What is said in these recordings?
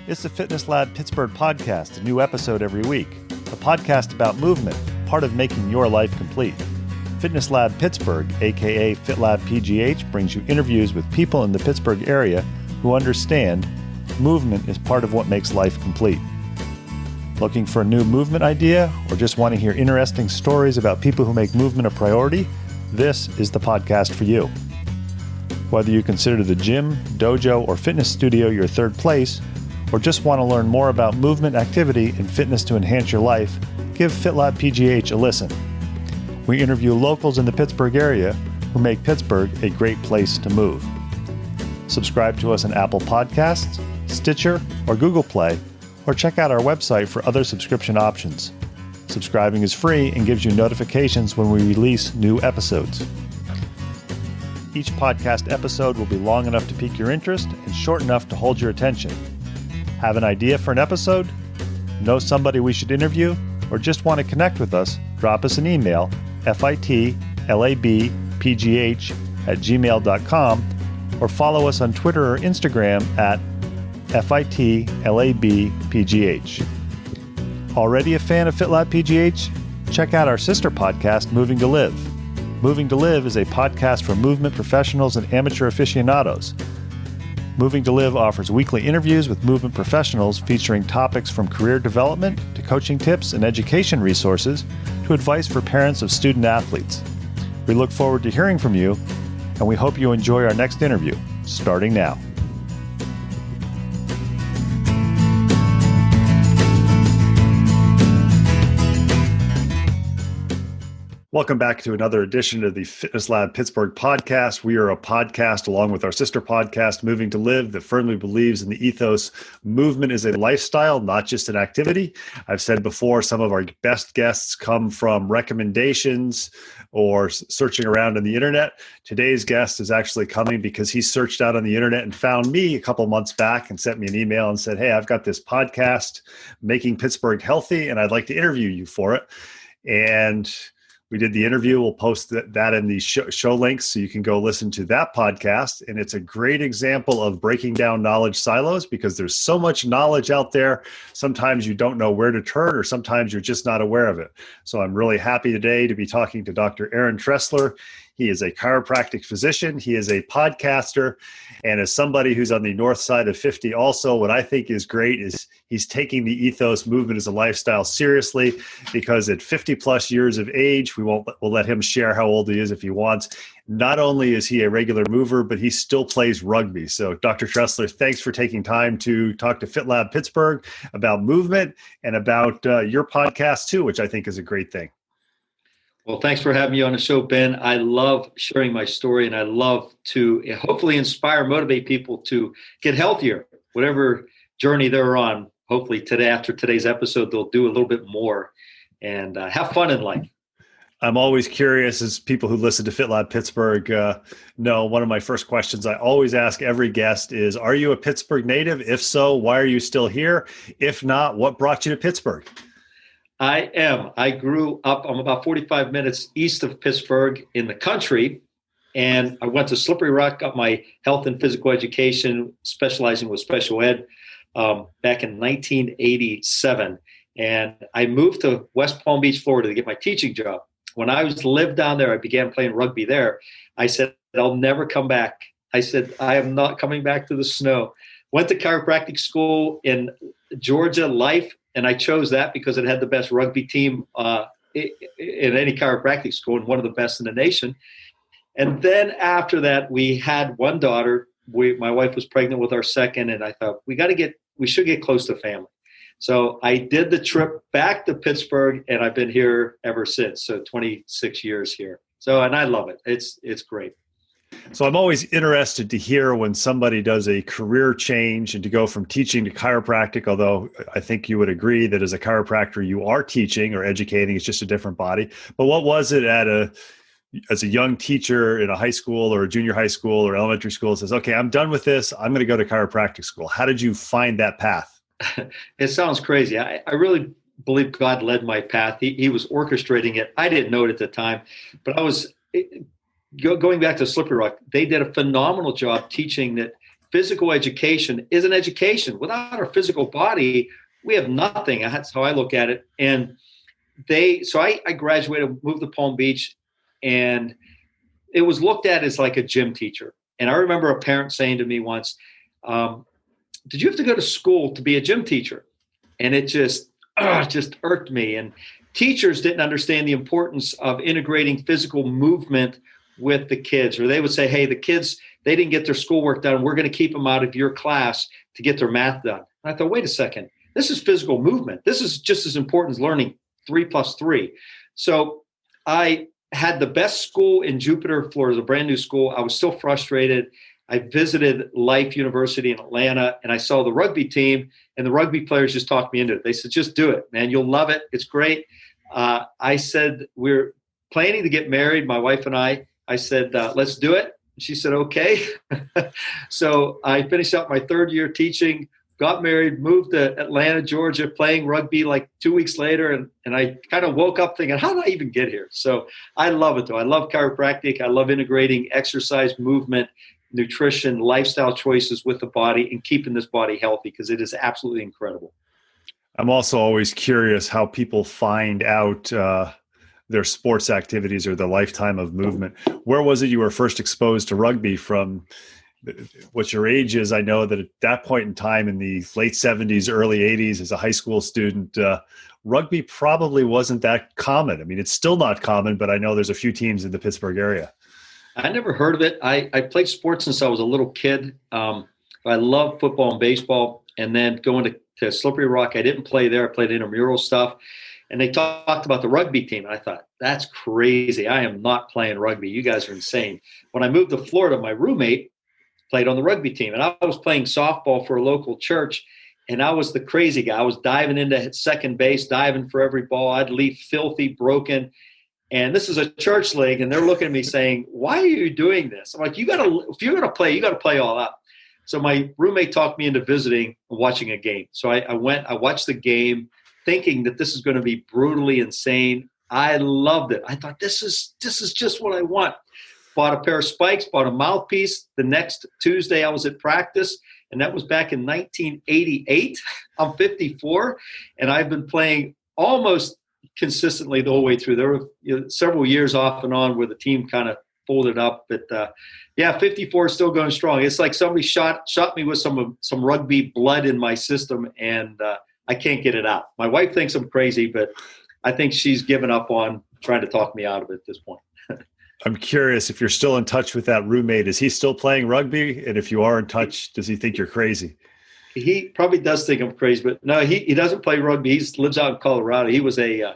It's the Fitness Lab Pittsburgh podcast, a new episode every week. A podcast about movement, part of making your life complete. Fitness Lab Pittsburgh, aka FitLab PGH, brings you interviews with people in the Pittsburgh area who understand movement is part of what makes life complete. Looking for a new movement idea or just want to hear interesting stories about people who make movement a priority? This is the podcast for you. Whether you consider the gym, dojo, or fitness studio your third place, or just want to learn more about movement, activity, and fitness to enhance your life, give FitLab PGH a listen. We interview locals in the Pittsburgh area who make Pittsburgh a great place to move. Subscribe to us on Apple Podcasts, Stitcher, or Google Play, or check out our website for other subscription options. Subscribing is free and gives you notifications when we release new episodes. Each podcast episode will be long enough to pique your interest and short enough to hold your attention. Have an idea for an episode? Know somebody we should interview? Or just want to connect with us? Drop us an email, fitlabpgh@gmail.com, or follow us on Twitter or Instagram at fitlabpgh. Already a fan of FitLab PGH? Check out our sister podcast, Moving to Live. Moving to Live is a podcast for movement professionals and amateur aficionados. Moving to Live offers weekly interviews with movement professionals featuring topics from career development to coaching tips and education resources to advice for parents of student athletes. We look forward to hearing from you, and we hope you enjoy our next interview, starting now. Welcome back to another edition of the Fitness Lab Pittsburgh podcast. We are a podcast along with our sister podcast, Moving to Live, that firmly believes in the ethos movement is a lifestyle, not just an activity. I've said before, some of our best guests come from recommendations or searching around on the internet. Today's guest is actually coming because he searched out on the internet and found me a couple months back and sent me an email and said, "Hey, I've got this podcast, Making Pittsburgh Healthy, and I'd like to interview you for it." And we did the interview. We'll post that in the show links so you can go listen to that podcast. And it's a great example of breaking down knowledge silos because there's so much knowledge out there. Sometimes you don't know where to turn or sometimes you're just not aware of it. So I'm really happy today to be talking to Dr. Tressler. He is a chiropractic physician. He is a podcaster. And as somebody who's on the north side of 50 also, what I think is great is he's taking the ethos movement as a lifestyle seriously because at 50 plus years of age, we'll let him share how old he is if he wants. Not only is he a regular mover, but he still plays rugby. So Dr. Tressler, thanks for taking time to talk to FitLab Pittsburgh about movement and about your podcast too, which I think is a great thing. Well, thanks for having me on the show, Ben. I love sharing my story, and I love to hopefully inspire, motivate people to get healthier, whatever journey they're on. Hopefully today, after today's episode, they'll do a little bit more and have fun in life. I'm always curious, as people who listen to FitLab Pittsburgh know, one of my first questions I always ask every guest is, are you a Pittsburgh native? If so, why are you still here? If not, what brought you to Pittsburgh? I am. I grew up, I'm about 45 minutes east of Pittsburgh in the country, and I went to Slippery Rock, got my health and physical education, specializing with special ed back in 1987. And I moved to West Palm Beach, Florida to get my teaching job. When I lived down there, I began playing rugby there. I said, I'll never come back. I said, I am not coming back to the snow. Went to chiropractic school in Georgia Life. And I chose that because it had the best rugby team in any chiropractic school and one of the best in the nation. And then after that, we had one daughter. My wife was pregnant with our second, and I thought we should get close to family. So I did the trip back to Pittsburgh, and I've been here ever since. So 26 years here. So, and I love it. It's great. So I'm always interested to hear when somebody does a career change and to go from teaching to chiropractic, although I think you would agree that as a chiropractor, you are teaching or educating. It's just a different body. But what was it as a young teacher in a high school or a junior high school or elementary school says, okay, I'm done with this. I'm going to go to chiropractic school. How did you find that path? It sounds crazy. I really believe God led my path. He was orchestrating it. I didn't know it at the time, but I was going back to Slippery Rock. They did a phenomenal job teaching that physical education is an education. Without our physical body, we have nothing. That's how I look at it. And I graduated, moved to Palm Beach, and it was looked at as like a gym teacher. And I remember a parent saying to me once, did you have to go to school to be a gym teacher? And it just irked me. And teachers didn't understand the importance of integrating physical movement with the kids. Or they would say, hey, the kids, they didn't get their schoolwork done. We're going to keep them out of your class to get their math done. And I thought, wait a second. This is physical movement. This is just as important as learning 3+3. So I had the best school in Jupiter, Florida, a brand new school. I was still frustrated. I visited Life University in Atlanta, and I saw the rugby team, and the rugby players just talked me into it. They said, just do it, man. You'll love it. It's great. I said, we're planning to get married, my wife and I. I said, let's do it. She said, okay. So I finished up my third year teaching, got married, moved to Atlanta, Georgia, playing rugby like 2 weeks later. And I kind of woke up thinking, how did I even get here? So I love it, though. I love chiropractic. I love integrating exercise, movement, nutrition, lifestyle choices with the body and keeping this body healthy, because it is absolutely incredible. I'm also always curious how people find out their sports activities or the lifetime of movement. Where was it you were first exposed to rugby from? What your age is? I know that at that point in time in the late 70s, early 80s, as a high school student, rugby probably wasn't that common. I mean, it's still not common, but I know there's a few teams in the Pittsburgh area. I never heard of it. I played sports since I was a little kid. I love football and baseball. And then going to Slippery Rock, I didn't play there. I played intramural stuff. And they talked about the rugby team. And I thought, that's crazy. I am not playing rugby. You guys are insane. When I moved to Florida, my roommate played on the rugby team. And I was playing softball for a local church. And I was the crazy guy. I was diving into second base, diving for every ball. I'd leave filthy, broken. And this is a church league, and they're looking at me saying, why are you doing this? I'm like, if you're going to play, you got to play all out. So my roommate talked me into visiting and watching a game. So I watched the game thinking that this is going to be brutally insane. I loved it. I thought, this is just what I want. Bought a pair of spikes, bought a mouthpiece. The next Tuesday I was at practice, and that was back in 1988. I'm 54, and I've been playing almost consistently the whole way through. There were several years off and on where the team kind of folded up, but 54 is still going strong. It's like somebody shot me with some rugby blood in my system, and I can't get it out. My wife thinks I'm crazy, but I think she's given up on trying to talk me out of it at this point. I'm curious if you're still in touch with that roommate. Is he still playing rugby? And if you are in touch, does he think you're crazy? He probably does think I'm crazy, but no, he doesn't play rugby. He lives out in Colorado. He was a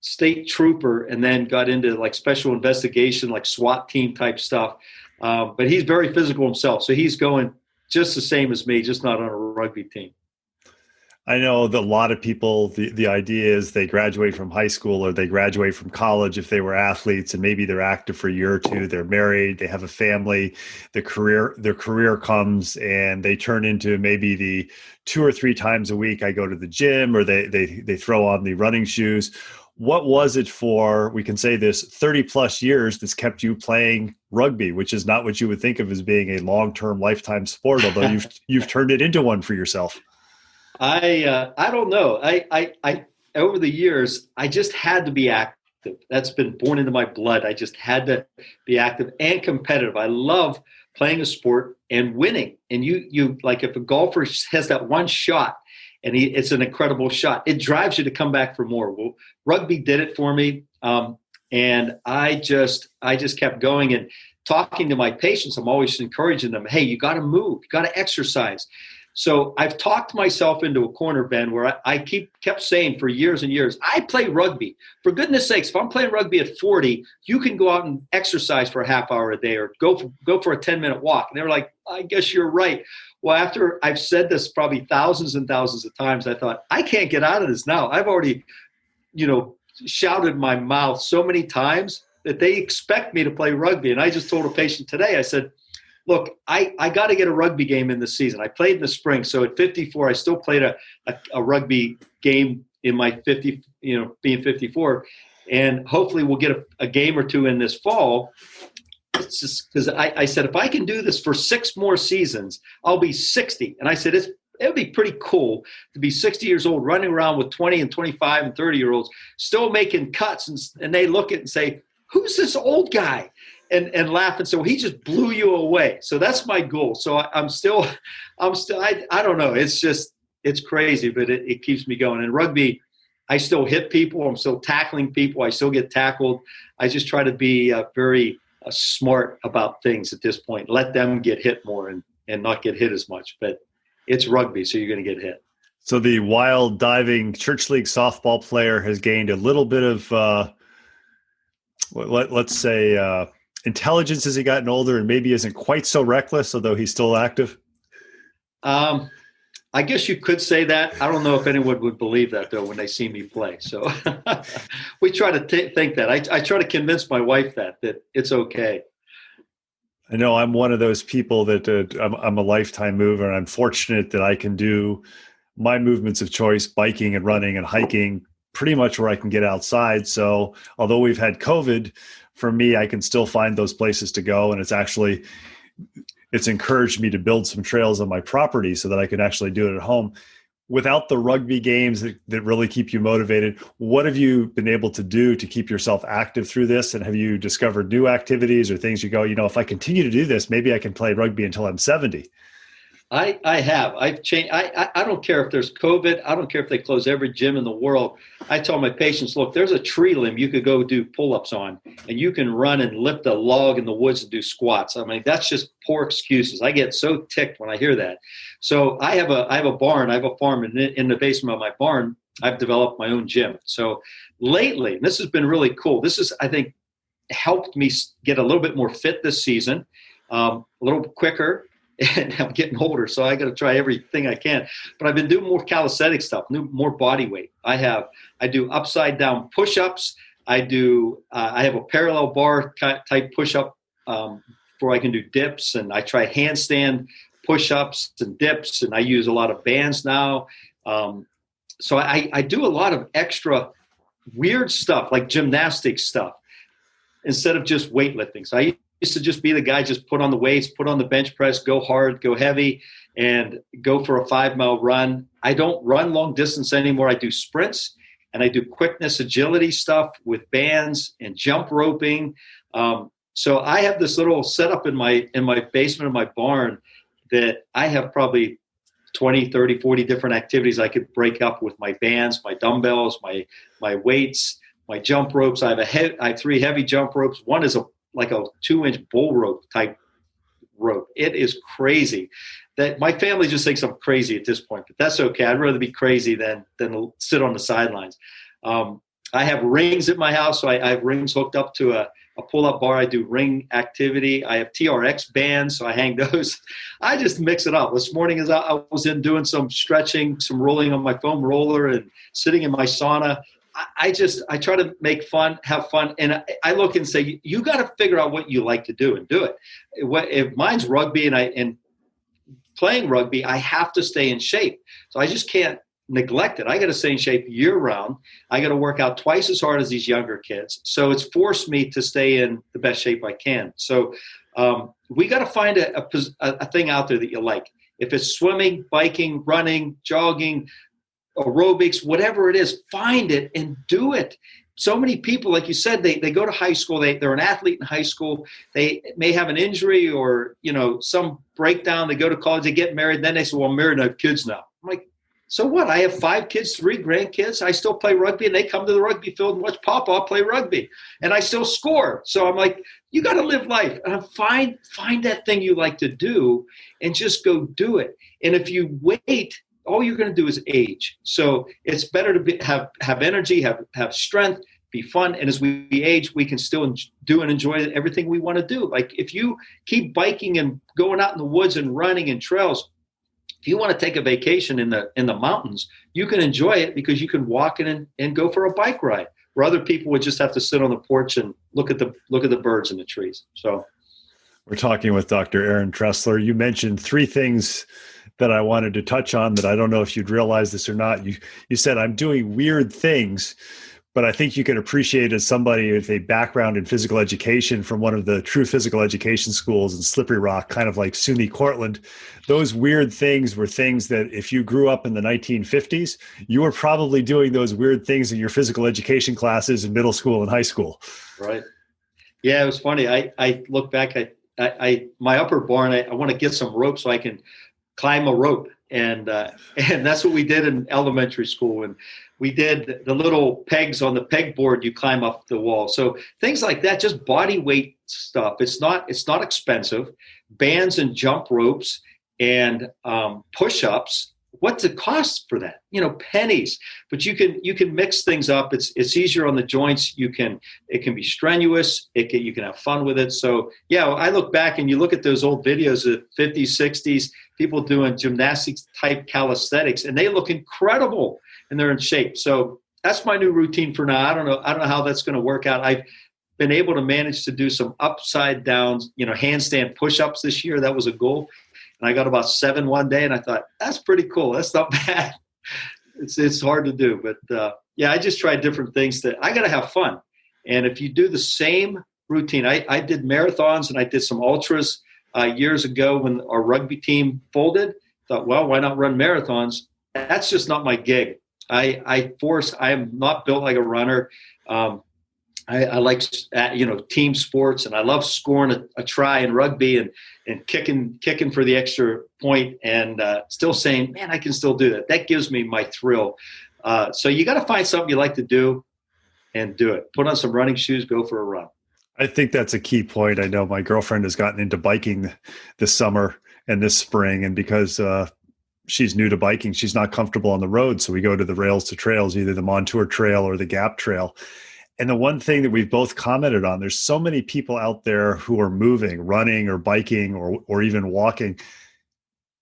state trooper and then got into like special investigation, like SWAT team type stuff. But he's very physical himself. So he's going just the same as me, just not on a rugby team. I know that a lot of people, the idea is they graduate from high school or they graduate from college if they were athletes, and maybe they're active for a year or two, they're married, they have a family, their career comes, and they turn into maybe the 2 or 3 times a week I go to the gym, or they throw on the running shoes. What was it for, we can say this, 30 plus years that's kept you playing rugby, which is not what you would think of as being a long-term lifetime sport, although you've turned it into one for yourself? I don't know. I over the years, I just had to be active. That's been born into my blood. I just had to be active and competitive. I love playing a sport and winning. And you like, if a golfer has that one shot and it's an incredible shot, it drives you to come back for more. Well, rugby did it for me. And I just kept going and talking to my patients. I'm always encouraging them, hey, you got to move, you got to exercise. So I've talked myself into a corner, Ben, where I kept saying for years and years, I play rugby. For goodness sakes, if I'm playing rugby at 40, you can go out and exercise for a half hour a day or go for a 10-minute walk. And they were like, I guess you're right. Well, after I've said this probably thousands and thousands of times, I thought, I can't get out of this now. I've already, shouted my mouth so many times that they expect me to play rugby. And I just told a patient today, I said, look, I got to get a rugby game in the season. I played in the spring. So at 54, I still played a rugby game in my 50, being 54. And hopefully we'll get a game or two in this fall. because I said, if I can do this for 6 more seasons, I'll be 60. And I said, it would be pretty cool to be 60 years old, running around with 20 and 25 and 30-year-olds, still making cuts. And they look at it and say, who's this old guy? And laugh and say, well, he just blew you away. So that's my goal. So I don't know. It's crazy, but it keeps me going. In rugby, I still hit people. I'm still tackling people. I still get tackled. I just try to be very smart about things at this point. Let them get hit more and not get hit as much. But it's rugby, so you're going to get hit. So the wild diving church league softball player has gained a little bit of, let's say, intelligence as he gotten older, and maybe isn't quite so reckless, although he's still active. I guess you could say that. I don't know if anyone would believe that, though, when they see me play. So we try to think that. I try to convince my wife that it's okay. I know I'm one of those people that I'm a lifetime mover, and I'm fortunate that I can do my movements of choice, biking and running and hiking, pretty much where I can get outside. So although we've had COVID, for me, I can still find those places to go. And it's encouraged me to build some trails on my property so that I can actually do it at home. Without the rugby games that really keep you motivated, what have you been able to do to keep yourself active through this? And have you discovered new activities or things you go, if I continue to do this, maybe I can play rugby until I'm 70? I have. I've changed. I don't care if there's COVID. I don't care if they close every gym in the world. I tell my patients, look, there's a tree limb you could go do pull-ups on, and you can run and lift a log in the woods and do squats. I mean, that's just poor excuses. I get so ticked when I hear that. So I have a barn. I have a farm, and in the basement of my barn, I've developed my own gym. So lately, and this has been really cool. This is, I think, helped me get a little bit more fit this season, a little quicker. And I'm getting older, so I got to try everything I can. But I've been doing more calisthenic stuff, more body weight. I do upside down push-ups. I have a parallel bar type push-up where I can do dips, and I try handstand push-ups and dips, and I use a lot of bands now. So I do a lot of extra weird stuff like gymnastics stuff instead of just weightlifting. So I used to just be the guy, just put on the weights, put on the bench press, go hard, go heavy, and go for a 5-mile run. I don't run long distance anymore. I do sprints, and I do quickness, agility stuff with bands and jump roping. So I have this little setup in my basement of my barn that I have probably 20, 30, 40 different activities I could break up with my bands, my dumbbells, my weights, my jump ropes. I have 3 heavy jump ropes. One is like a 2-inch bull rope type rope. It is crazy. That my family just thinks I'm crazy at this point, but that's okay. I'd rather be crazy than sit on the sidelines. I have rings at my house, so I have rings hooked up to a pull-up bar. I do ring activity. I have TRX bands, so I hang those. I just mix it up. This morning, as I was in doing some stretching, some rolling on my foam roller, and sitting in my sauna, I try to make fun, have fun, and I look and say, you got to figure out what you like to do and do it. If mine's rugby and playing rugby, I have to stay in shape. So I just can't neglect it. I got to stay in shape year round. I got to work out twice as hard as these younger kids. So it's forced me to stay in the best shape I can. So we got to find a thing out there that you like. If it's swimming, biking, running, jogging, aerobics, whatever it is, find it and do it. So many people, like you said, they go to high school, they're an athlete in high school, they may have an injury or, some breakdown, they go to college, they get married, then they say, well, I'm married and I have kids now. I'm like, so what? I have 5 kids, 3 grandkids, I still play rugby, and they come to the rugby field and watch Papa play rugby, and I still score. So I'm like, you got to live life. And find that thing you like to do and just go do it. And if you wait, all you're going to do is age. So it's better to have energy, have strength, be fun. And as we age, we can still do and enjoy everything we want to do. Like if you keep biking and going out in the woods and running in trails, if you want to take a vacation in the mountains, you can enjoy it because you can walk in and go for a bike ride, where other people would just have to sit on the porch and look at the birds and the trees. So we're talking with Dr. Aaron Tressler. You mentioned 3 things that I wanted to touch on that I don't know if you'd realize this or not. You said, I'm doing weird things, but I think you can appreciate as somebody with a background in physical education from one of the true physical education schools in Slippery Rock, kind of like SUNY Cortland. Those weird things were things that if you grew up in the 1950s, you were probably doing those weird things in your physical education classes in middle school and high school. Right. Yeah, it was funny. I look back, my upper barn, I want to get some rope so I can climb a rope. And that's what we did in elementary school. And we did the little pegs on the pegboard, you climb up the wall. So things like that, just body weight stuff. It's not expensive. Bands and jump ropes and push-ups. What's the cost for that? Pennies. But you can mix things up. It's easier on the joints. It can be strenuous. You can have fun with it. So yeah, I look back and you look at those old videos of 50s, 60s, people doing gymnastics type calisthenics, and they look incredible and they're in shape. So that's my new routine for now. I don't know how that's going to work out. I've been able to manage to do some upside down, handstand push-ups this year. That was a goal. And I got about 7 one day, and I thought, that's pretty cool. That's not bad. It's hard to do. But, yeah, I just tried different things that I got to have fun. And if you do the same routine, I did marathons and I did some ultras years ago when our rugby team folded. Thought, well, why not run marathons? That's just not my gig. I am not built like a runner. I like, team sports, and I love scoring a try in rugby and kicking for the extra point and still saying, man, I can still do that. That gives me my thrill. So you got to find something you like to do and do it. Put on some running shoes, go for a run. I think that's a key point. I know my girlfriend has gotten into biking this summer and this spring, and because she's new to biking, she's not comfortable on the road. So we go to the rails to trails, either the Montour Trail or the Gap Trail. And the one thing that we've both commented on, there's so many people out there who are moving, running or biking or even walking.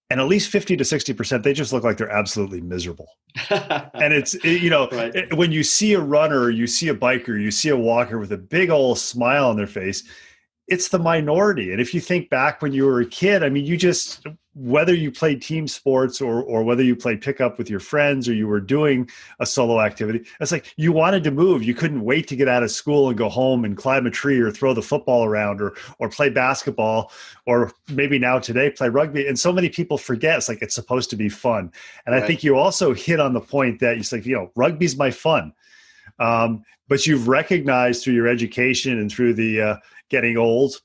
And at least 50 to 60%, they just look like they're absolutely miserable. And it's, right. When you see a runner, you see a biker, you see a walker with a big old smile on their face, it's the minority. And if you think back when you were a kid, I mean, whether you played team sports or whether you played pickup with your friends or you were doing a solo activity, it's like you wanted to move. You couldn't wait to get out of school and go home and climb a tree or throw the football around or play basketball or maybe now today play rugby. And so many people forget it's like it's supposed to be fun. And right. I think you also hit on the point that it's like, rugby's my fun. But you've recognized through your education and through the getting old.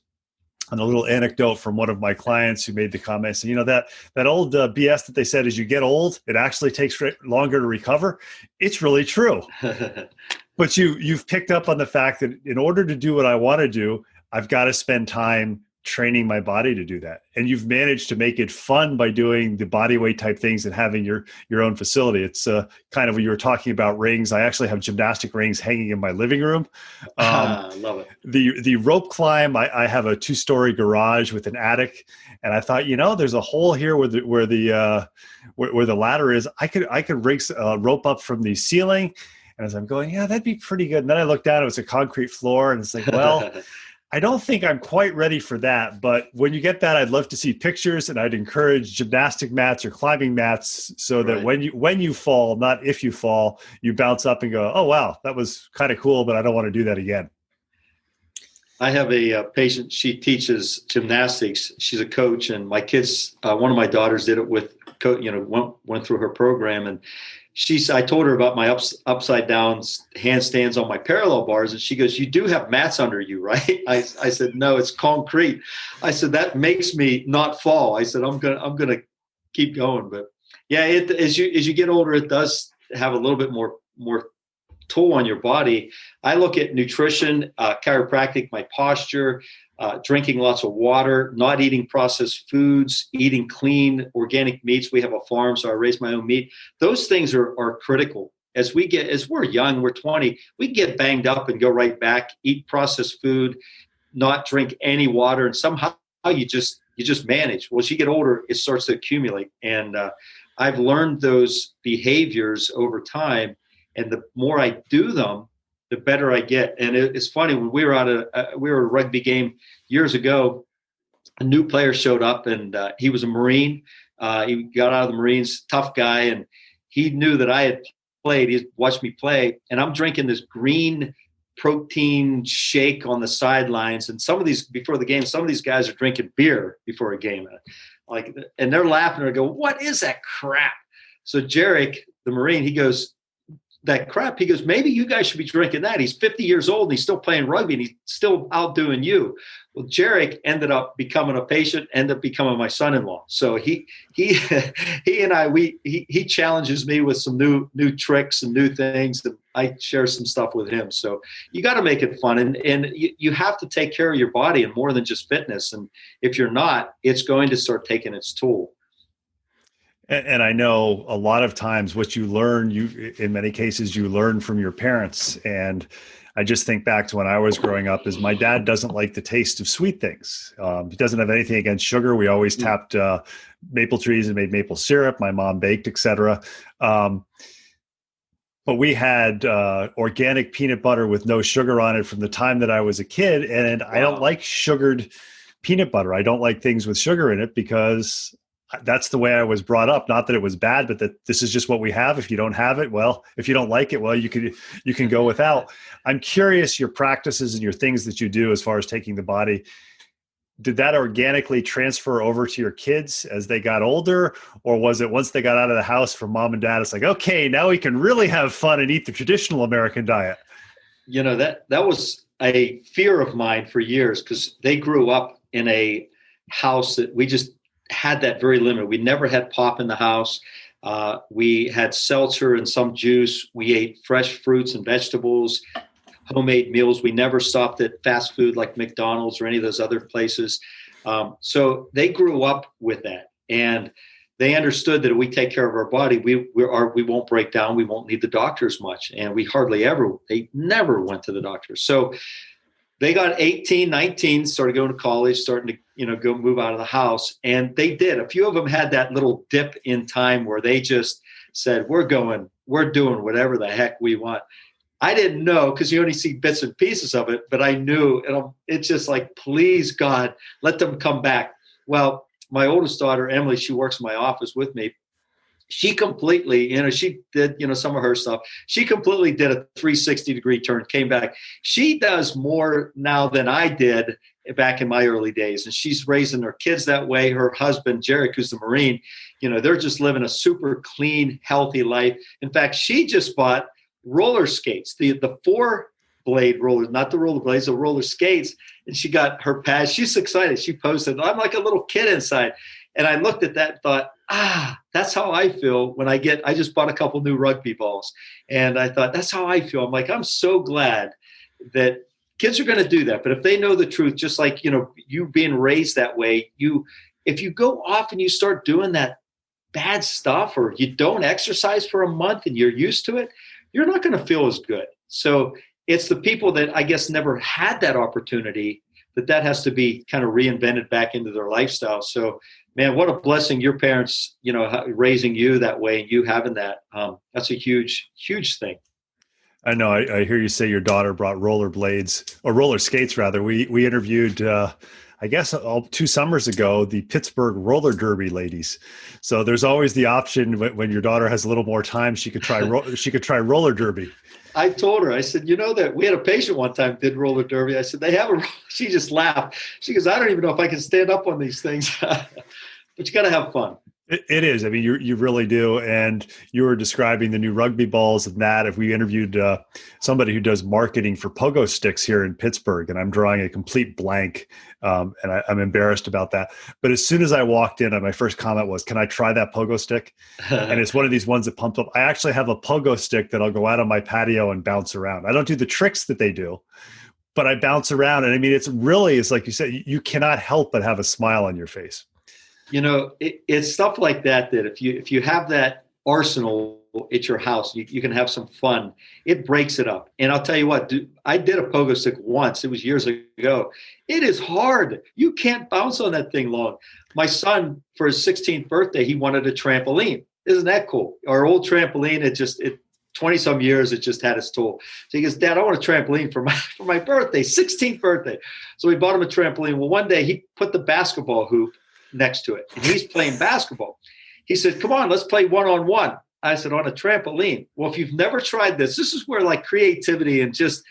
And a little anecdote from one of my clients who made the comment, saying, that old BS that they said as you get old, it actually takes longer to recover. It's really true. But you've picked up on the fact that in order to do what I want to do, I've got to spend time training my body to do that. And you've managed to make it fun by doing the body weight type things and having your own facility. It's kind of when you were talking about rings. I actually have gymnastic rings hanging in my living room. Love it. The rope climb, I have a 2-story garage with an attic. And I thought, there's a hole here where the ladder is. I could rig a rope up from the ceiling. And as I'm going, yeah, that'd be pretty good. And then I looked down, it was a concrete floor. And it's like, well, I don't think I'm quite ready for that, but when you get that, I'd love to see pictures, and I'd encourage gymnastic mats or climbing mats so that when you fall, not if you fall, you bounce up and go, oh, wow, that was kind of cool, but I don't want to do that again. I have a patient, she teaches gymnastics. She's a coach, and my kids, one of my daughters did it with, went through her program, and I told her about my upside down handstands on my parallel bars, and she goes, "You do have mats under you, right?" I said, "No, it's concrete." I said, "That makes me not fall." I said, "I'm gonna keep going." But yeah, as you get older, it does have a little bit more toll on your body. I look at nutrition, chiropractic, my posture, drinking lots of water, not eating processed foods, eating clean organic meats. We have a farm, so I raise my own meat. Those things are critical. As we're young, we're 20, we get banged up and go right back, eat processed food, not drink any water, and somehow you just manage. Well, as you get older, it starts to accumulate. And I've learned those behaviors over time, and the more I do them, the better I get. And it's funny, when we were at a rugby game years ago, a new player showed up, and he was a Marine. He got out of the Marines, tough guy, and he knew that I had played. He watched me play, and I'm drinking this green protein shake on the sidelines. And some of these before the game, some of these guys are drinking beer before a game, and they're laughing. Or go, "What is that crap?" So Jarek, the Marine, he goes, "That crap." He goes, "Maybe you guys should be drinking that." He's 50 years old and he's still playing rugby and he's still outdoing you. Well, Jarek ended up becoming a patient, ended up becoming my son-in-law. So he and I, he challenges me with some new tricks and new things, and I share some stuff with him. So you got to make it fun, and you have to take care of your body and more than just fitness. And if you're not, it's going to start taking its toll. And I know a lot of times what you learn, in many cases, you learn from your parents. And I just think back to when I was growing up, is my dad doesn't like the taste of sweet things. He doesn't have anything against sugar. We always tapped maple trees and made maple syrup. My mom baked, etc. But we had organic peanut butter with no sugar on it from the time that I was a kid. And I don't like sugared peanut butter. I don't like things with sugar in it because that's the way I was brought up. Not that it was bad, but that this is just what we have. If you don't have it, well, if you don't like it, well, you can go without. I'm curious, your practices and your things that you do as far as taking the body, did that organically transfer over to your kids as they got older? Or was it once they got out of the house from mom and dad, it's like, okay, now we can really have fun and eat the traditional American diet? You know, that was a fear of mine for years, because they grew up in a house that we just had that very limited. We never had pop in the house. We had seltzer and some juice. We ate fresh fruits and vegetables, homemade meals. We never stopped at fast food like McDonald's or any of those other places. So they grew up with that, and they understood that if we take care of our body, we won't break down. We won't need the doctor as much. And they never went to the doctor. So they got 18, 19, started going to college, starting to, go move out of the house. And they did. A few of them had that little dip in time where they just said, we're doing whatever the heck we want. I didn't know, because you only see bits and pieces of it, but I knew. And it's just like, please, God, let them come back. Well, my oldest daughter, Emily, she works in my office with me. She completely, she did, some of her stuff. She completely did a 360-degree turn, came back. She does more now than I did back in my early days. And she's raising her kids that way. Her husband, Jarek, who's the Marine, they're just living a super clean, healthy life. In fact, she just bought roller skates, the 4-blade rollers, not the rollerblades, the roller skates. And she got her pads. She's excited. She posted, I'm like a little kid inside. And I looked at that and thought, that's how I feel when I just bought a couple new rugby balls. And I thought, that's how I feel. I'm like, I'm so glad that kids are going to do that. But if they know the truth, just like, you being raised that way, if you go off and you start doing that bad stuff, or you don't exercise for a month and you're used to it, you're not going to feel as good. So it's the people that I guess never had that opportunity that has to be kind of reinvented back into their lifestyle. So, man, what a blessing your parents, raising you that way and you having that. That's a huge, huge thing. I know. I hear you say your daughter brought rollerblades, or roller skates rather. We interviewed, I guess 2 summers ago, the Pittsburgh roller derby ladies. So there's always the option when your daughter has a little more time, she could try roller derby. I told her, I said, that we had a patient one time did roller derby. I said, she just laughed. She goes, I don't even know if I can stand up on these things, but you got to have fun. It is. I mean, you really do. And you were describing the new rugby balls and that. If we interviewed somebody who does marketing for pogo sticks here in Pittsburgh, and I'm drawing a complete blank, and I'm embarrassed about that. But as soon as I walked in, my first comment was, can I try that pogo stick? And it's one of these ones that pumped up. I actually have a pogo stick that I'll go out on my patio and bounce around. I don't do the tricks that they do, but I bounce around. And I mean, it's like you said, you cannot help but have a smile on your face. It's stuff like that if you have that arsenal at your house, you can have some fun. It breaks it up. And I'll tell you what, I did a pogo stick once. It was years ago. It is hard. You can't bounce on that thing long. My son, for his 16th birthday, he wanted a trampoline. Isn't that cool? Our old trampoline, it 20 some years, it just had its tool. So he goes, Dad, I want a trampoline for my birthday, 16th birthday. So we bought him a trampoline. Well, one day he put the basketball hoop next to it, and he's playing basketball. He said, come on, let's play one-on-one. I said, on a trampoline. Well, if you've never tried this, this is where like creativity and just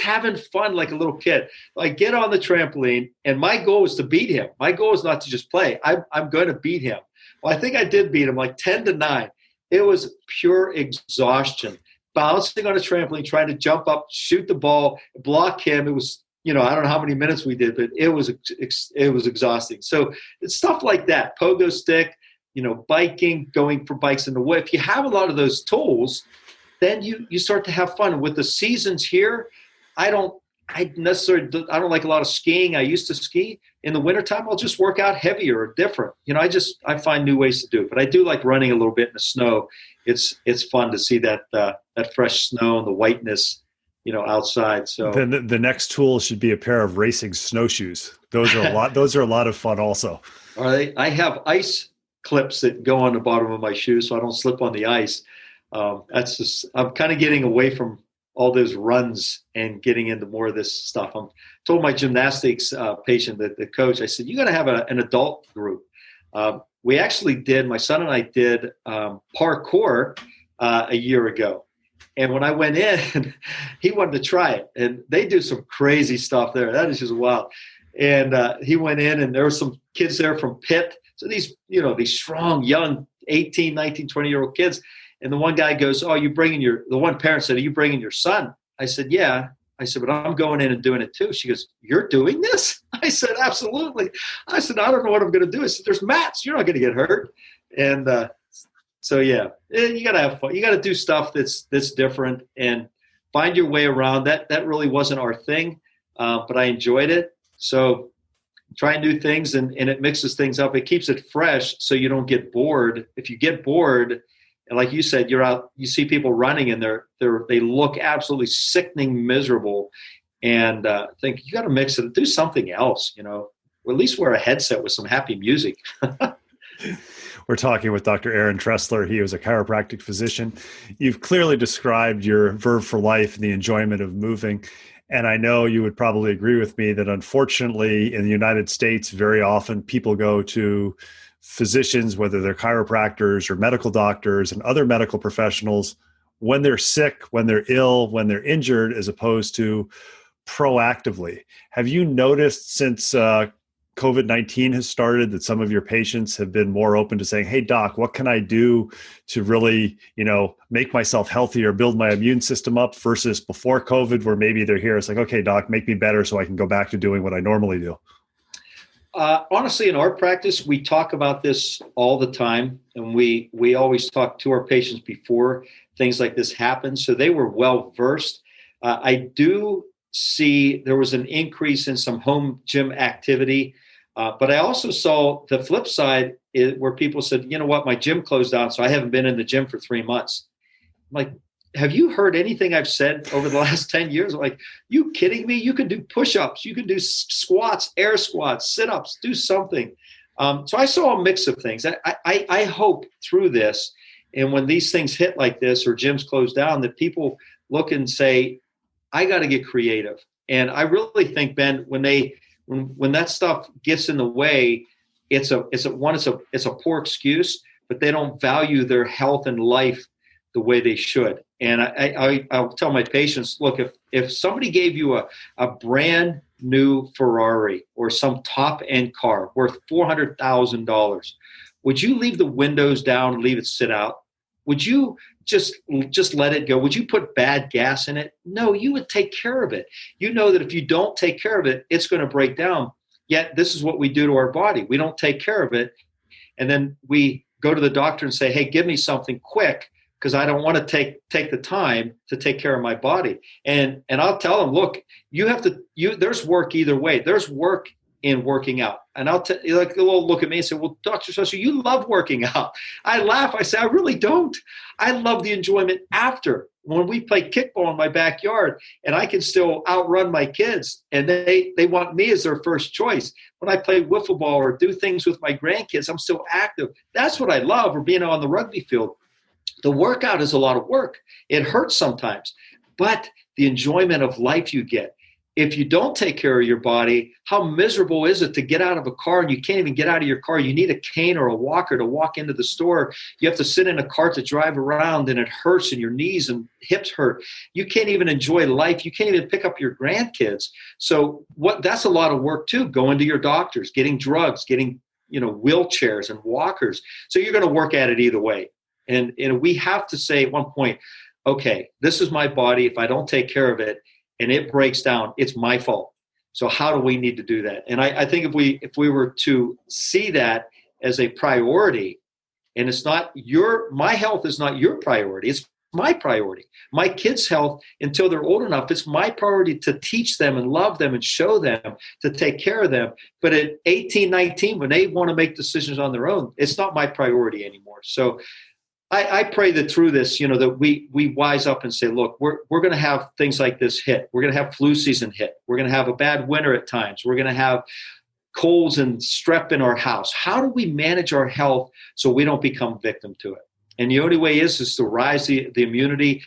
having fun like a little kid. Like get on the trampoline, and my goal is to beat him. My goal is not to just play. I'm going to beat him. Well, I think I did beat him like 10-9. It was pure exhaustion. Bouncing on a trampoline, trying to jump up, shoot the ball, block him. It was, I don't know how many minutes we did, but it was exhausting. So it's stuff like that. Pogo stick, biking, going for bikes in the woods. If you have a lot of those tools, then you start to have fun. With the seasons here, I don't like a lot of skiing. I used to ski. In the wintertime, I'll just work out heavier or different. I find new ways to do it. But I do like running a little bit in the snow. It's fun to see that fresh snow and the whiteness, outside. So then the next tool should be a pair of racing snowshoes. Those are a lot. Those are a lot of fun also. Are they? I have ice clips that go on the bottom of my shoes so I don't slip on the ice. I'm kind of getting away from all those runs and getting into more of this stuff. I told my gymnastics patient, the coach, I said, you got to have an adult group. We actually did, my son and I did parkour a year ago. And when I went in, he wanted to try it. And they do some crazy stuff there. That is just wild. And he went in, and there were some kids there from Pitt. So these strong, young 18, 19, 20-year-old kids. And the one guy goes, oh, the one parent said, are you bringing your son? I said, yeah. I said, but I'm going in and doing it too. She goes, you're doing this? I said, absolutely. I said, I don't know what I'm going to do. I said, there's mats. You're not going to get hurt. And so, yeah, you got to have fun. You got to do stuff that's different and find your way around. That really wasn't our thing, but I enjoyed it. So try new things, and it mixes things up. It keeps it fresh so you don't get bored. If you get bored, and like you said, you're out, you see people running and they look absolutely sickening, miserable, and think you got to mix it, do something else, or at least wear a headset with some happy music. We're talking with Dr. Aaron Tressler. He is a chiropractic physician. You've clearly described your verve for life and the enjoyment of moving. And I know you would probably agree with me that unfortunately in the United States, very often people go to physicians, whether they're chiropractors or medical doctors and other medical professionals, when they're sick, when they're ill, when they're injured, as opposed to proactively. Have you noticed since COVID-19 has started that some of your patients have been more open to saying, hey, doc, what can I do to really, make myself healthier, build my immune system up, versus before COVID where maybe they're here, it's like, okay, doc, make me better so I can go back to doing what I normally do? Honestly, in our practice, we talk about this all the time, and we always talk to our patients before things like this happen. So they were well versed. I do see there was an increase in some home gym activity. But I also saw the flip side where people said, you know what, my gym closed down, so I haven't been in the gym for 3 months. I'm like, have you heard anything I've said over the last 10 years? I'm like, you kidding me? You can do push-ups. You can do squats, air squats, sit-ups, do something. So I saw a mix of things. I hope through this, and when these things hit like this or gyms close down, that people look and say, I got to get creative. And I really think, Ben, when that stuff gets in the way, it's a poor excuse, but they don't value their health and life the way they should. And I'll tell my patients, look, if somebody gave you a brand new Ferrari or some top end car worth $400,000, would you leave the windows down and leave it sit out? Would you just let it go? Would you put bad gas in it? No, you would take care of it. You know that if you don't take care of it, it's going to break down. Yet this is what we do to our body. We don't take care of it. And then we go to the doctor and say, hey, give me something quick, because I don't want to take the time to take care of my body. And I'll tell them, look, there's work either way. There's work in working out. And they'll look at me and say, well, Dr. Tressler, you love working out. I laugh. I say, I really don't. I love the enjoyment after. When we play kickball in my backyard and I can still outrun my kids and they want me as their first choice. When I play wiffle ball or do things with my grandkids, I'm still active. That's what I love, or being on the rugby field. The workout is a lot of work. It hurts sometimes, but the enjoyment of life you get if you don't take care of your body, how miserable is it to get out of a car and you can't even get out of your car? You need a cane or a walker to walk into the store. You have to sit in a cart to drive around and it hurts and your knees and hips hurt. You can't even enjoy life. You can't even pick up your grandkids. So that's a lot of work too, going to your doctors, getting drugs, getting, wheelchairs and walkers. So you're going to work at it either way. And we have to say at one point, okay, this is my body. If I don't take care of it, and it breaks down, it's my fault. So how do we need to do that? And I think if we were to see that as a priority, and it's not my health is not your priority, it's my priority. My kids' health, until they're old enough, it's my priority to teach them and love them and show them to take care of them. But at 18, 19, when they want to make decisions on their own, it's not my priority anymore. So I pray that through this, that we wise up and say, look, we're going to have things like this hit. We're going to have flu season hit. We're going to have a bad winter at times. We're going to have colds and strep in our house. How do we manage our health so we don't become victim to it? And the only way is to rise the immunity,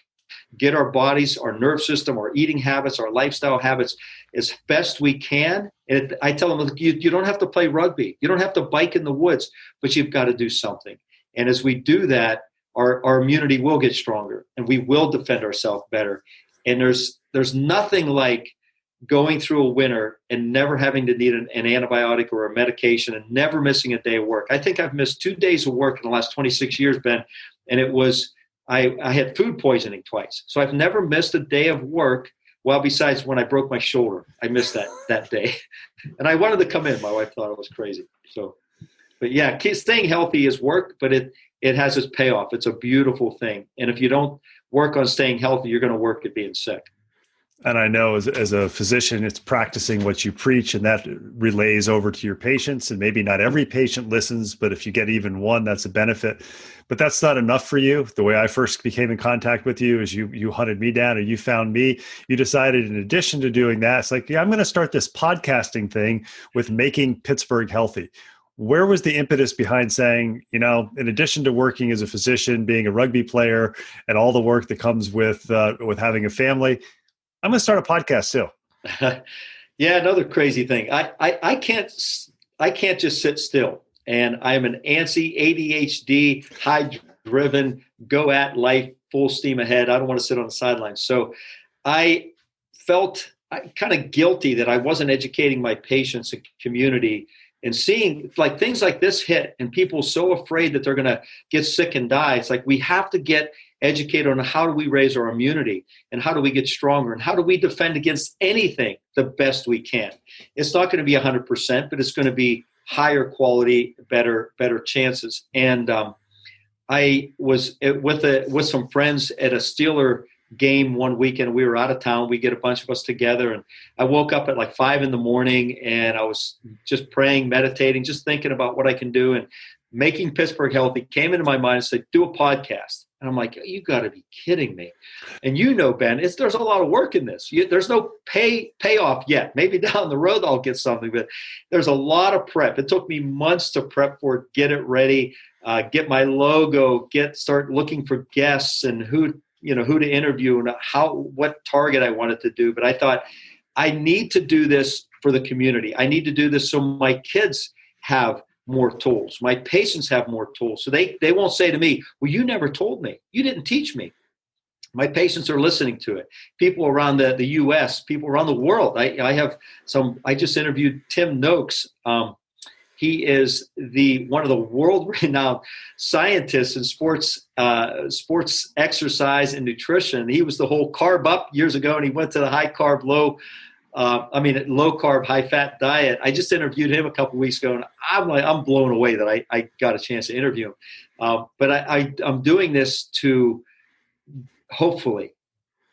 get our bodies, our nerve system, our eating habits, our lifestyle habits as best we can. And I tell them, look, you don't have to play rugby. You don't have to bike in the woods, but you've got to do something. And as we do that, our immunity will get stronger and we will defend ourselves better. And there's nothing like going through a winter and never having to need an antibiotic or a medication and never missing a day of work. I think I've missed 2 days of work in the last 26 years, Ben, and it was I had food poisoning twice. So I've never missed a day of work. Well, besides when I broke my shoulder, I missed that day. And I wanted to come in. My wife thought it was crazy. So, but yeah, staying healthy is work, but it has its payoff. It's a beautiful thing. And if you don't work on staying healthy, you're going to work at being sick. And I know as a physician, it's practicing what you preach, and that relays over to your patients. And maybe not every patient listens, but if you get even one, that's a benefit. But that's not enough for you. The way I first became in contact with you is you hunted me down or you found me. You decided in addition to doing that, it's like, yeah, I'm going to start this podcasting thing with making Pittsburgh healthy. Where was the impetus behind saying, in addition to working as a physician, being a rugby player, and all the work that comes with having a family, I'm going to start a podcast too? Yeah, another crazy thing. I can't just sit still, and I'm an antsy, ADHD, high-driven, go at life, full steam ahead. I don't want to sit on the sidelines. So I felt kind of guilty that I wasn't educating my patients and community. And seeing like things like this hit and people so afraid that they're going to get sick and die. It's like we have to get educated on how do we raise our immunity and how do we get stronger and how do we defend against anything the best we can. It's not going to be 100%, but it's going to be higher quality, better chances. And I was with some friends at a Steeler game one weekend. We were out of town. We get a bunch of us together, and I woke up at like 5 a.m. and I was just praying, meditating, just thinking about what I can do. And making Pittsburgh healthy came into my mind and said, do a podcast. And I'm like, you got to be kidding me. And Ben, there's a lot of work in this. There's no payoff yet. Maybe down the road I'll get something, but there's a lot of prep. It took me months to prep for it, get it ready, get my logo, start looking for guests and who to interview and what target I wanted to do. But I thought I need to do this for the community. I need to do this so my kids have more tools. My patients have more tools. So they won't say to me, well, you never told me. You didn't teach me. My patients are listening to it. People around the U.S., people around the world. I just interviewed Tim Noakes. He is one of the world-renowned scientists in sports exercise and nutrition. He was the whole carb up years ago, and he went to the high carb, low carb, high fat diet. I just interviewed him a couple of weeks ago, and I'm blown away that I got a chance to interview him. But I'm doing this to hopefully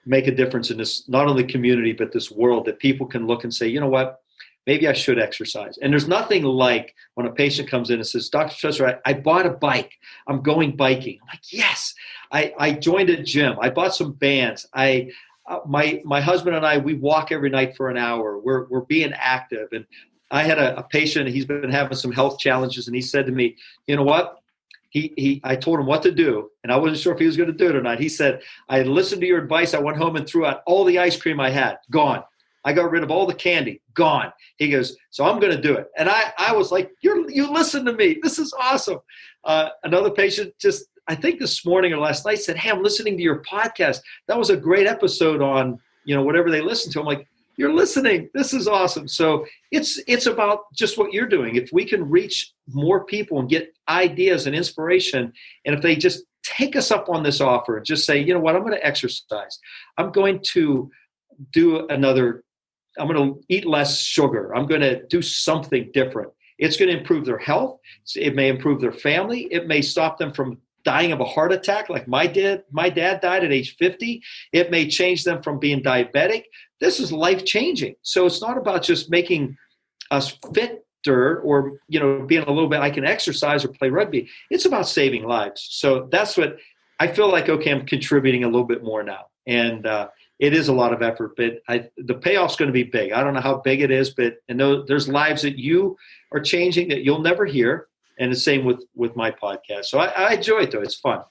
make a difference in this, not only community, but this world, that people can look and say, you know what? Maybe I should exercise. And there's nothing like when a patient comes in and says, Dr. Tressler, I bought a bike. I'm going biking. I'm like, yes. I joined a gym. I bought some bands. My husband and I, we walk every night for an hour. We're being active. And I had a patient, he's been having some health challenges, and he said to me, you know what? I told him what to do, and I wasn't sure if he was going to do it or not. He said, I listened to your advice. I went home and threw out all the ice cream I had. Gone. I got rid of all the candy, gone. He goes, so I'm going to do it. And I was like, you listen to me. This is awesome. Another patient just, I think this morning or last night said, hey, I'm listening to your podcast. That was a great episode on, whatever they listen to. I'm like, you're listening. This is awesome. So it's about just what you're doing. If we can reach more people and get ideas and inspiration, and if they just take us up on this offer and just say, you know what, I'm going to exercise. I'm going to I'm going to eat less sugar. I'm going to do something different. It's going to improve their health. It may improve their family. It may stop them from dying of a heart attack like my dad died at age 50. It may change them from being diabetic. This is life-changing. So it's not about just making us fitter or, being a little bit, I can exercise or play rugby. It's about saving lives. So that's what I feel like, okay, I'm contributing a little bit more now. And it is a lot of effort, but the payoff's going to be big. I don't know how big it is, but there's lives that you are changing that you'll never hear. And the same with my podcast. So I enjoy it, though. It's fun.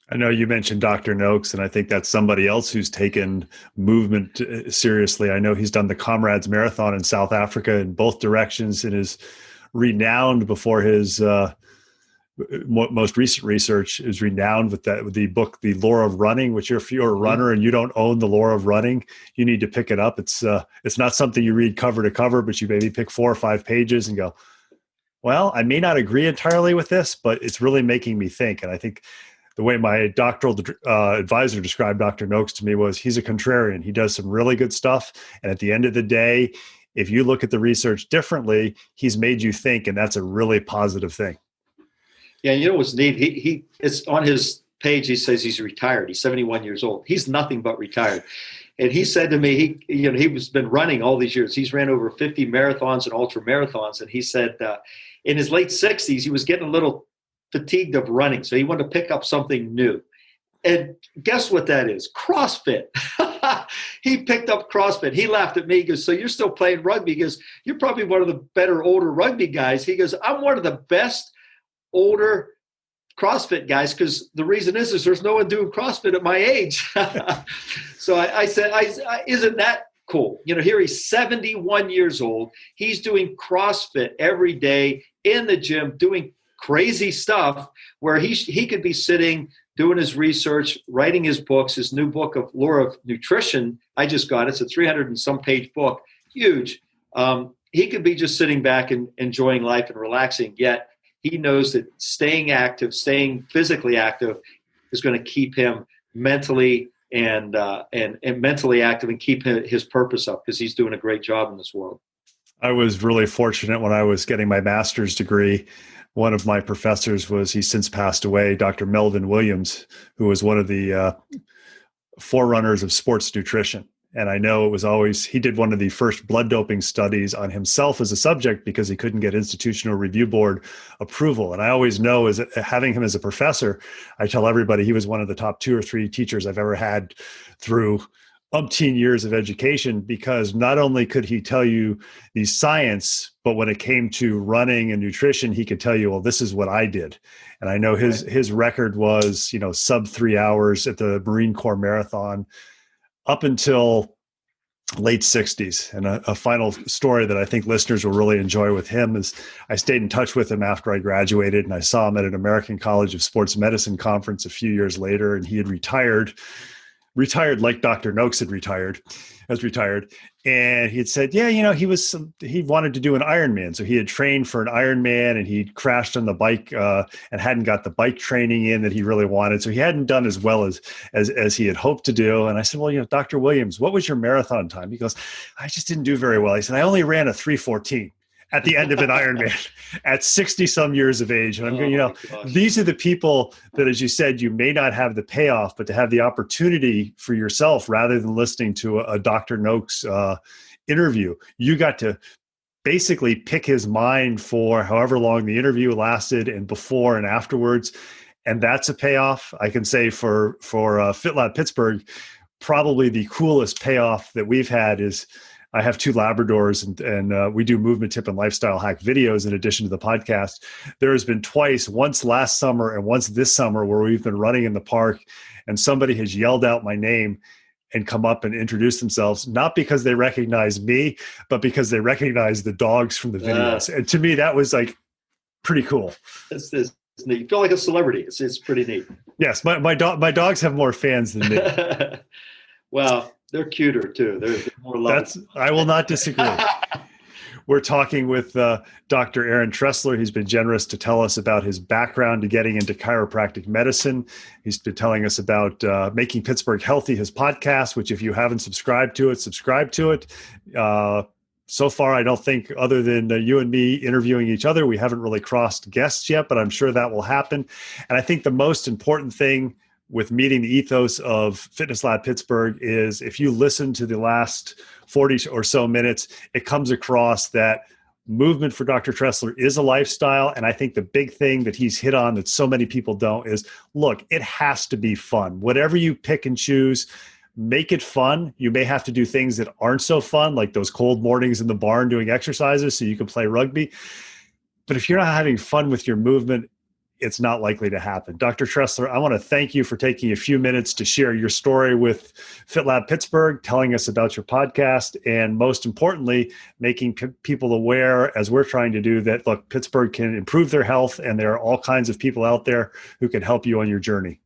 I know you mentioned Dr. Noakes, and I think that's somebody else who's taken movement seriously. I know he's done the Comrades Marathon in South Africa in both directions and is renowned before his most recent research is renowned with the book, The Lore of Running, which if you're a runner and you don't own The Lore of Running, you need to pick it up. It's not something you read cover to cover, but you maybe pick 4 or 5 pages and go, well, I may not agree entirely with this, but it's really making me think. And I think the way my doctoral advisor described Dr. Noakes to me was he's a contrarian. He does some really good stuff. And at the end of the day, if you look at the research differently, he's made you think, and that's a really positive thing. Yeah, you know what's neat? It's on his page, he says he's retired. He's 71 years old. He's nothing but retired. And he said to me, he's been running all these years. He's ran over 50 marathons and ultra marathons. And he said in his late 60s, he was getting a little fatigued of running. So he wanted to pick up something new. And guess what that is? CrossFit. He picked up CrossFit. He laughed at me. He goes, so you're still playing rugby? He goes, you're probably one of the better older rugby guys. He goes, I'm one of the best older CrossFit guys, because the reason is there's no one doing CrossFit at my age. So I said, isn't that cool? Here he's 71 years old. He's doing CrossFit every day in the gym, doing crazy stuff where he could be sitting, doing his research, writing his books, his new book of Lore of Nutrition. I just got it. It's a 300 and some page book. Huge. He could be just sitting back and enjoying life and relaxing, yet he knows that staying active, staying physically active is going to keep him mentally and mentally active and keep his purpose up, because he's doing a great job in this world. I was really fortunate when I was getting my master's degree. One of my professors he's since passed away, Dr. Melvin Williams, who was one of the forerunners of sports nutrition. And I know he did one of the first blood doping studies on himself as a subject because he couldn't get Institutional Review Board approval. And I always know, as having him as a professor, I tell everybody he was one of the top 2 or 3 teachers I've ever had through umpteen years of education, because not only could he tell you the science, but when it came to running and nutrition, he could tell you, well, this is what I did. And I know his record was, sub 3 hours at the Marine Corps Marathon up until late 60s. And a final story that I think listeners will really enjoy with him is I stayed in touch with him after I graduated, and I saw him at an American College of Sports Medicine conference a few years later, and he had retired like Dr. Noakes has retired. And he had said, he wanted to do an Ironman. So he had trained for an Ironman, and he crashed on the bike and hadn't got the bike training in that he really wanted. So he hadn't done as well as he had hoped to do. And I said, well, Dr. Williams, what was your marathon time? He goes, I just didn't do very well. He said, I only ran a 3:14 at the end of an Ironman at 60 some years of age. And I'm going, these are the people that, as you said, you may not have the payoff, but to have the opportunity for yourself, rather than listening to a Dr. Noakes interview, you got to basically pick his mind for however long the interview lasted, and before and afterwards. And that's a payoff. I can say for FitLab Pittsburgh, probably the coolest payoff that we've had is I have 2 Labradors, and we do movement tip and lifestyle hack videos in addition to the podcast. There has been twice, once last summer and once this summer, where we've been running in the park and somebody has yelled out my name and come up and introduce themselves, not because they recognize me, but because they recognize the dogs from the videos. And to me, that was like pretty cool. It's neat. You feel like a celebrity. It's pretty neat. Yes, my dogs have more fans than me. Well, they're cuter too. They're more lovable. I will not disagree. We're talking with Dr. Aaron Tressler. He's been generous to tell us about his background to getting into chiropractic medicine. He's been telling us about Making Pittsburgh Healthy, his podcast, which if you haven't subscribed to it, subscribe to it. So far, I don't think, other than you and me interviewing each other, we haven't really crossed guests yet, but I'm sure that will happen. And I think the most important thing with meeting the ethos of Fitness Lab Pittsburgh is if you listen to the last 40 or so minutes, it comes across that movement for Dr. Tressler is a lifestyle. And I think the big thing that he's hit on that so many people don't is, look, it has to be fun. Whatever you pick and choose, make it fun. You may have to do things that aren't so fun, like those cold mornings in the barn doing exercises so you can play rugby. But if you're not having fun with your movement, it's not likely to happen. Dr. Tressler, I want to thank you for taking a few minutes to share your story with FitLab Pittsburgh, telling us about your podcast, and most importantly, making people aware, as we're trying to do, that, look, Pittsburgh can improve their health, and there are all kinds of people out there who can help you on your journey.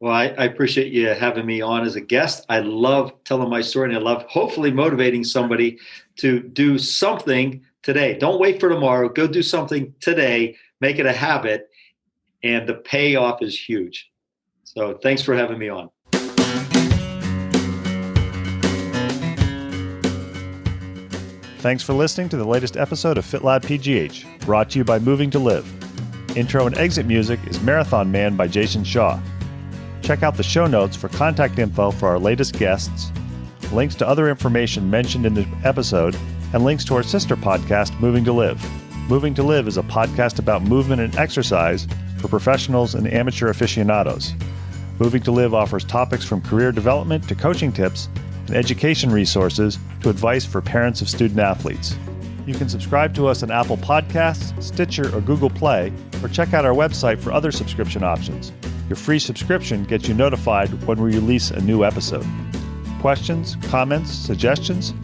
Well, I appreciate you having me on as a guest. I love telling my story, and I love hopefully motivating somebody to do something today. Don't wait for tomorrow. Go do something today. Make it a habit. And the payoff is huge. So thanks for having me on. Thanks for listening to the latest episode of FitLab PGH, brought to you by Moving to Live. Intro and exit music is Marathon Man by Jason Shaw. Check out the show notes for contact info for our latest guests, links to other information mentioned in the episode, and links to our sister podcast, Moving to Live. Moving to Live is a podcast about movement and exercise for professionals and amateur aficionados. Moving to Live offers topics from career development to coaching tips and education resources to advice for parents of student athletes. You can subscribe to us on Apple Podcasts, Stitcher, or Google Play, or check out our website for other subscription options. Your free subscription gets you notified when we release a new episode. Questions, comments, suggestions?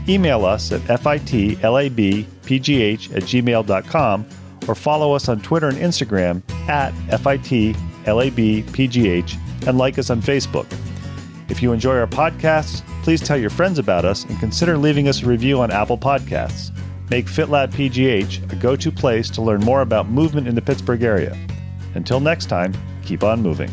Email us at fitlabpgh@gmail.com or follow us on Twitter and Instagram at fitlabpgh and like us on Facebook. If you enjoy our podcasts, please tell your friends about us and consider leaving us a review on Apple Podcasts. Make FitLab PGH a go-to place to learn more about movement in the Pittsburgh area. Until next time, keep on moving.